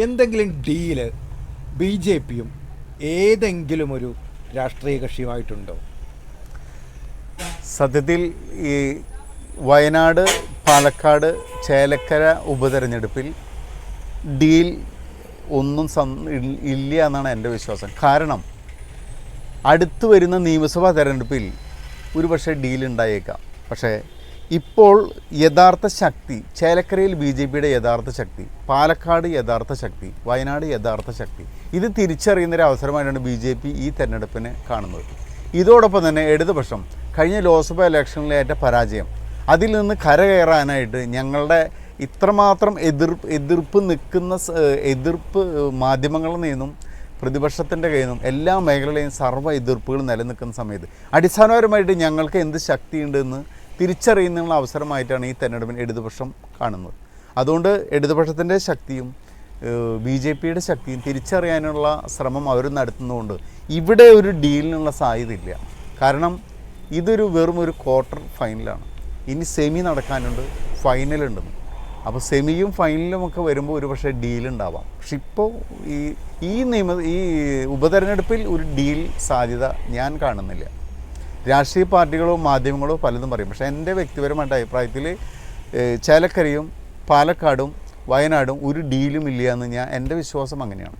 എന്തെങ്കിലും deal B J പിയും ഏതെങ്കിലും ഒരു രാഷ്ട്രീയ കക്ഷിയുമായിട്ടുണ്ടോ? സത്യത്തിൽ ഈ വയനാട്, പാലക്കാട്, ചേലക്കര ഉപതെരഞ്ഞെടുപ്പിൽ ഡീൽ ഒന്നും ഇല്ല എന്നാണ് എൻ്റെ വിശ്വാസം. കാരണം അടുത്ത് വരുന്ന നിയമസഭാ തെരഞ്ഞെടുപ്പിൽ ഒരുപക്ഷെ ഡീൽ ഉണ്ടായേക്കാം. പക്ഷേ ഇപ്പോൾ യഥാർത്ഥ ശക്തി ചേലക്കരയിൽ ബി ജെ പിയുടെ യഥാർത്ഥ ശക്തി, പാലക്കാട് യഥാർത്ഥ ശക്തി, വയനാട് യഥാർത്ഥ ശക്തി, ഇത് തിരിച്ചറിയുന്നൊരു അവസരമായിട്ടാണ് ബി ജെ പി ഈ തെരഞ്ഞെടുപ്പിനെ കാണുന്നത്. ഇതോടൊപ്പം തന്നെ ഇടതുപക്ഷം കഴിഞ്ഞ ലോക്സഭാ ഇലക്ഷനിലേറ്റ പരാജയം, അതിൽ നിന്ന് കരകയറാനായിട്ട് ഞങ്ങളുടെ ഇത്രമാത്രം എതിർപ്പ് മാധ്യമങ്ങളിൽ നിന്നും പ്രതിപക്ഷത്തിൻ്റെ കയ്യിൽ നിന്നും എല്ലാ മേഖലയിലെയും സർവ്വ എതിർപ്പുകൾ നിലനിൽക്കുന്ന സമയത്ത് അടിസ്ഥാനപരമായിട്ട് ഞങ്ങൾക്ക് എന്ത് ശക്തിയുണ്ടെന്ന് തിരിച്ചറിയുന്നതിനുള്ള അവസരമായിട്ടാണ് ഈ തെരഞ്ഞെടുപ്പിന് ഇടതുപക്ഷം കാണുന്നത്. അതുകൊണ്ട് ഇടതുപക്ഷത്തിൻ്റെ ശക്തിയും ബി ജെ പിയുടെ ശക്തിയും തിരിച്ചറിയാനുള്ള ശ്രമം അവർ നടത്തുന്നതുകൊണ്ട് ഇവിടെ ഒരു ഡീലിനുള്ള സാധ്യതയില്ല. കാരണം ഇതൊരു വെറും ഒരു ക്വാർട്ടർ ഫൈനലാണ്. ഇനി സെമി നടക്കാനുണ്ട്, ഫൈനലുണ്ടെന്ന്. അപ്പോൾ സെമിയും ഫൈനലും ഒക്കെ വരുമ്പോൾ ഒരു പക്ഷേ ഡീലുണ്ടാവാം. പക്ഷെ ഇപ്പോൾ ഈ ഉപതെരഞ്ഞെടുപ്പിൽ ഒരു ഡീൽ സാധ്യത ഞാൻ കാണുന്നില്ല. രാഷ്ട്രീയ പാർട്ടികളോ മാധ്യമങ്ങളോ പലതും പറയും. പക്ഷേ എൻ്റെ വ്യക്തിപരമായിട്ട് അഭിപ്രായത്തിൽ ചേലക്കരയും പാലക്കാടും വയനാടും ഒരു ഡീലും ഇല്ല എന്ന് എൻ്റെ വിശ്വാസം അങ്ങനെയാണ്.